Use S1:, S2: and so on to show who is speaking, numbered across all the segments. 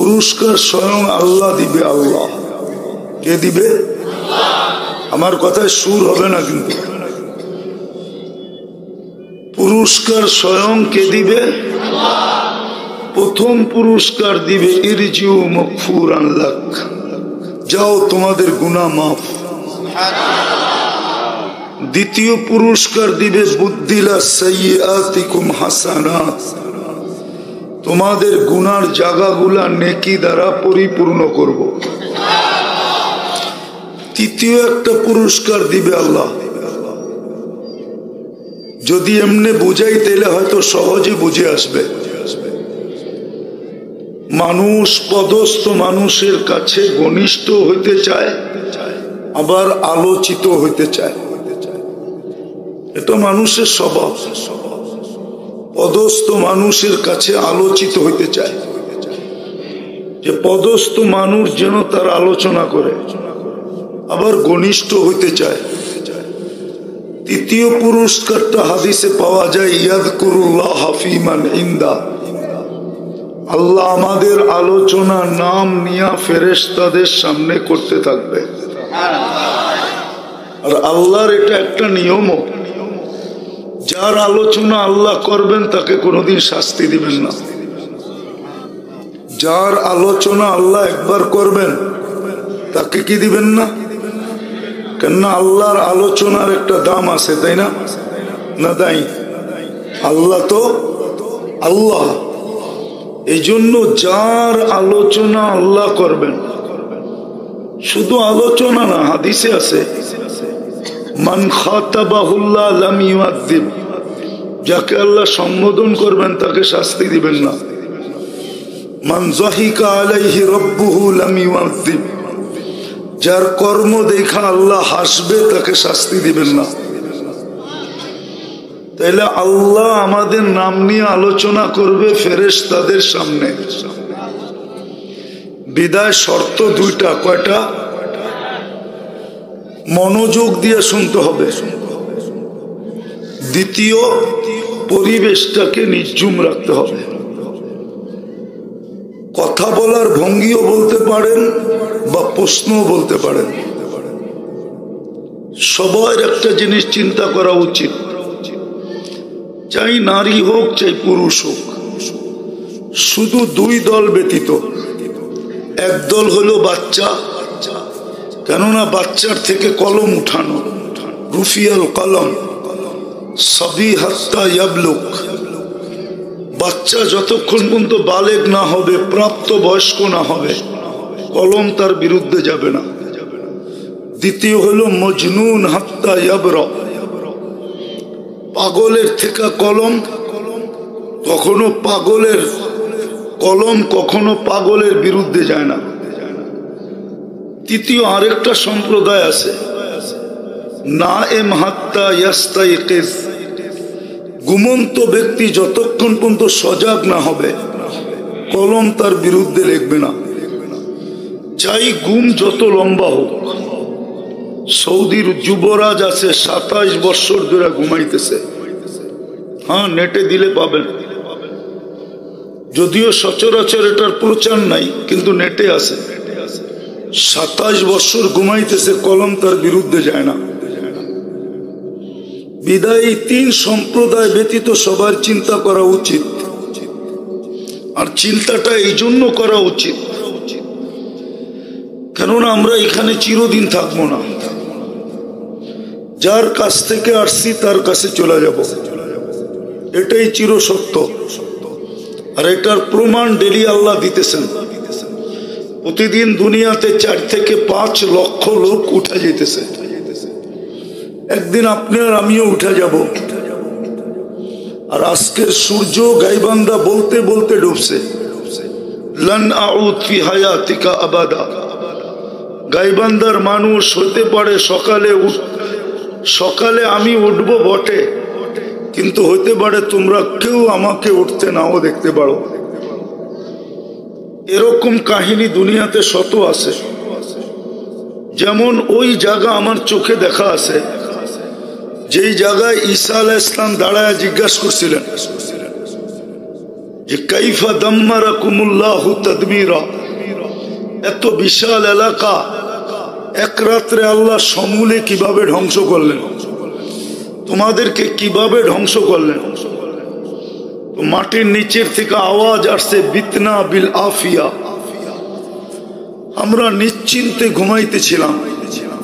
S1: পুরস্কার স্বয়ং আল্লাহ দিবে। আল্লাহ কে দিবে? আমার কথায় সুর হবে না কিন্তু। পুরস্কার স্বয়ং কে দিবে? প্রথম পুরস্কার দিবে ইরজিউ মাগফুরান লাক, যাও তোমাদের গুনাহ মাফ। দ্বিতীয় পুরস্কার দিবে বুদ্দিলা সাইয়্যাতিকুম হাসানাত, তোমাদের গুনার জায়গাগুলা নেকি দ্বারা পরিপূর্ণ করব। তৃতীয় একটা পুরস্কার দিবে আল্লাহ। যদি এমনি বুঝাই তাহলে হয়তো সহজে বুঝে আসবে। মানুষ পদস্থ মানুষের কাছে ঘনিষ্ঠ হইতে চায়, আবার আলোচিত হইতে চায়। এটা মানুষের স্বভাব। পদস্থ মানুষের কাছে আলোচিত হইতে চায়, যে পদস্থ মানুষ যেন তার আলোচনা করে, আবার ঘনিষ্ঠ হইতে চায়। তৃতীয় পুরস্কারটা হাদিসে পাওয়া যায়, ইয়াযকুরুল্লাহ ফী মান ইনদা, আল্লাহ আমাদের আলোচনা নাম নিয়া ফেরেশতাদের সামনে করতে থাকবে। আর আল্লাহর এটা একটা নিয়মও, যার আলোচনা আল্লাহ করবেন তাকে কোনোদিন শাস্তি দিবেন না। যার আলোচনা আল্লাহ একবার করবেন তাকে কি দিবেন না? কেননা আল্লাহর আলোচনার একটা দাম আছে, তাই না? না তাই? আল্লাহ তো আল্লাহ, এই জন্য যার আলোচনা আল্লাহ করবেন, শুধু আলোচনা না, হাদিসে আছে মান খাতাবাহুল্লাহ লাম ইউআযিব, যাকে আল্লাহ সম্বোধন করবেন তাকে শাস্তি দিবেন না। মান যাহিকা আলাইহি রাব্বুহু লাম ইউআযিব, যার কর্ম দেখা আল্লাহ হাসবে তাকে শাস্তি দিবেন না। তাইলে আল্লাহ আমাদের নাম নিয়ে আলোচনা করবে ফেরেশতাদের সামনে। বিদায় শর্ত দুইটা। কয়টা? মনোযোগ দিয়ে শুনতে হবে। দ্বিতীয়, পরিবেশটাকে নির্জুম রাখতে হবে। কথা বলার ভঙ্গিও বলতে পারেন বা প্রশ্নও বলতে পারেন। সবার একটা জিনিস চিন্তা করা উচিত, চাই নারী হোক চাই পুরুষ হোক, শুধু দুই দল ব্যতীত। এক দল হলো বাচ্চা, কেননা বাচ্চার থেকে কলম উঠানো, রুফিয়াল কলম সবই হাত্তা ইয়াবলুক, বাচ্চা যতক্ষণ পর্যন্ত বালেগ না হবে, প্রাপ্ত বয়স্ক না হবে, কলম তার বিরুদ্ধে যাবে না। দ্বিতীয় হলো মজনুন হাত্তা ইয়াবরা, পাগলের থেকে কলম, কখনো পাগলের কলম কখনো পাগলের বিরুদ্ধে যায় না। তৃতীয় আরেকটা সম্প্রদায় আছে, নায়েম হাত্তা ইয়াস্তাইকিজ, ঘুমন্ত ব্যক্তি যতক্ষণ পর্যন্ত সজাগ না হবে কলম তার বিরুদ্ধে লিখবে না, চাই ঘুম যত লম্বা হোক। সৌদির যুবরাজ আছে 27 বছর ধরে ঘুমাইতেছে। হ্যাঁ, নেটে দিলে পাবেন, যদিও সচরাচর এটার প্রচার নাই, কিন্তু নেটে আছে। 27 বছর ঘুমাইতেছে, কলম তার বিরুদ্ধে যায় না। বিদায় তিন সম্প্রদায় ব্যতীত সবার চিন্তা করা উচিত। আর চিন্তাটা এই জন্য করা উচিত, কেননা আমরা এখানে চিরদিন থাকবো না। যার কাছ থেকে আসছি তার কাছে চলে যাব, এটাই চিরসত্য। আর এটার প্রমাণ ডেলি আল্লাহ দিতেছেন। প্রতিদিন দুনিয়াতে 4 থেকে 5 লক্ষ লোক উঠে যেতেছে। একদিন আপনি আর আমিও উঠে যাব। আর আজকের সূর্য গাইবান্ধা বলতে বলতে ডুবছে। লান আউদ ফি হায়াতিকা আবাদা, গাইবান্ধার মানুষ হতে পারে সকালে আমি উঠবো বটে, কিন্তু হতে পারে তোমরা কেউ আমাকে উঠতে নাও দেখতে পারো। এরকম কাহিনী দুনিয়াতে শত আছে। যেমন ওই জায়গা আমার চোখে দেখা আছে, যেই জায়গায় ঈসা আলাইহিস সালাম দাঁড়ায় জিজ্ঞাসা করছিলেন যে কাইফা দাম্মারাকুমুল্লাহু তাদবীরা, এত বিশাল এলাকা এক রাত্রে আল্লাহ সমূলে কিভাবে ধ্বংস করলেন, তোমাদেরকে কিভাবে ধ্বংস করলেন। মাটির নিচের থেকে আওয়াজ আসছে বিতনা বিল আফিয়া, আমরা নিশ্চিন্তে ঘুমাইতেছিলাম,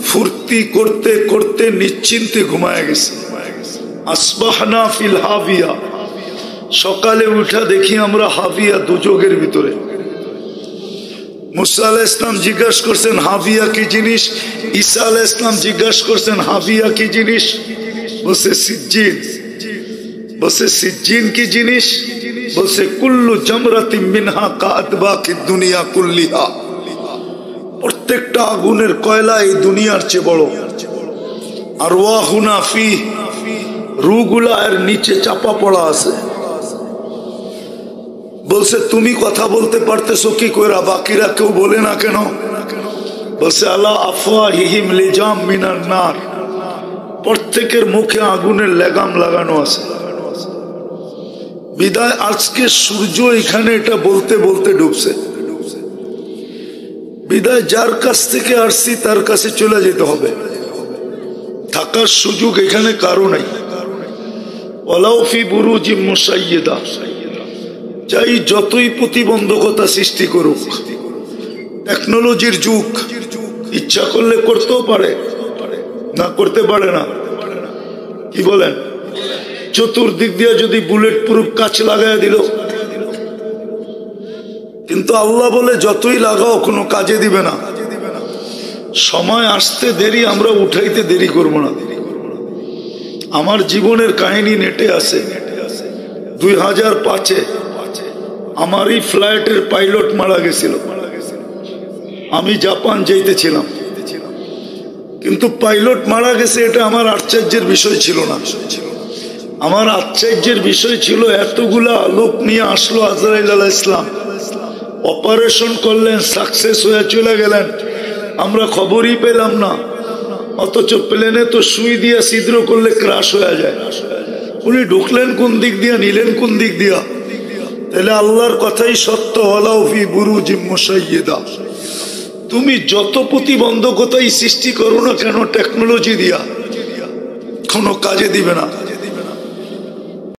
S1: ফুর্তি করতে করতে নিশ্চিন্তে ঘুমায় গেছি। আসবাহনা ফিল হাবিয়া, সকালে উঠা দেখি আমরা হাবিয়া দুজকের ভিতরে। মুসা আলাইহিস সালাম জিজ্ঞাসা করছেন হাবিয়া কি জিনিস, ঈসা আলাইহিস সালাম জিজ্ঞাসা করছেন হাবিয়া কি জিনিস, বলছে সিজ্জিন। বলছে সিজ্জিন কি জিনিস, বলছে কুল্লু জামরাতিন মিনহা কাআতবাকিদ দুনিয়া কুল্লিহা, প্রত্যেকটা আগুনের কয়লা এই দুনিয়ার চেয়ে বড়। আরওয়াহুনা ফি, রূহগুলা এর নিচে চাপা পড়া আছে। বলছে তুমি কথা বলতে পারতেছো কি কইরা, বাকিরা কেউ বলে না কেন? বলছে আলা আফওয়াহিহিম লিজাম মিনান নার, প্রত্যেকের মুখে আগুনের লেগাম লাগানো আছে। বিদায় আজকে সূর্য এখানে এটা বলতে বলতে ডুবছে। বিদায় যার কাছ থেকে আসছি তার কাছে চলে যেতে হবে, থাকার সুযোগ এখানে কারো নাই। ওয়ালাউ ফি বুরুজিম মুশাইয়্যিদা, চাই যতই প্রতিবন্ধকতা সৃষ্টি করুক, টেকনোলজির যুগ, ইচ্ছা করলে করতেও পারে, না করতে পারে না। কি বলেন? চতুর্দিক দিয়ে যদি বুলেট প্রুফ কাঁচ লাগাই দিল, কিন্তু আল্লাহ বলে যতই লাগাও কোনো কাজে দিবে না। সময় আসতে দেরি, আমরা উঠাইতে দেরি করব না। আমার জীবনের কাহিনী নেটে আছে। 2005-এ আমারই ফ্লাইটের পাইলট মারা গেছিল। আমি জাপান যেতেছিলাম, কিন্তু পাইলট মারা গেছে এটা আমার আশ্চর্যের বিষয় ছিল না। আমার আশ্চর্যের বিষয় ছিল এতগুলা লোক নিয়ে আসলো আজরাইল আলাইহিস সালাম, অপারেশন করলেন, সাকসেস হয়ে চলে গেলেন, আমরা খবরই পেলাম না। অথচ প্লেনে তো সুই দিয়া ছিদ্র করলে ক্রাশ হয়ে যায়। উনি ঢুকলেন কোন দিক দিয়া, নিলেন কোন দিক দিয়া? তাহলে আল্লাহর কথাই সত্য, ওয়ালাউ ফি বুরুজিম মুশাইয়্যিদা। তুমি যত প্রতিবন্ধকতাই সৃষ্টি করো না কেন টেকনোলজি দিয়া, কোনো কাজে দিবে না।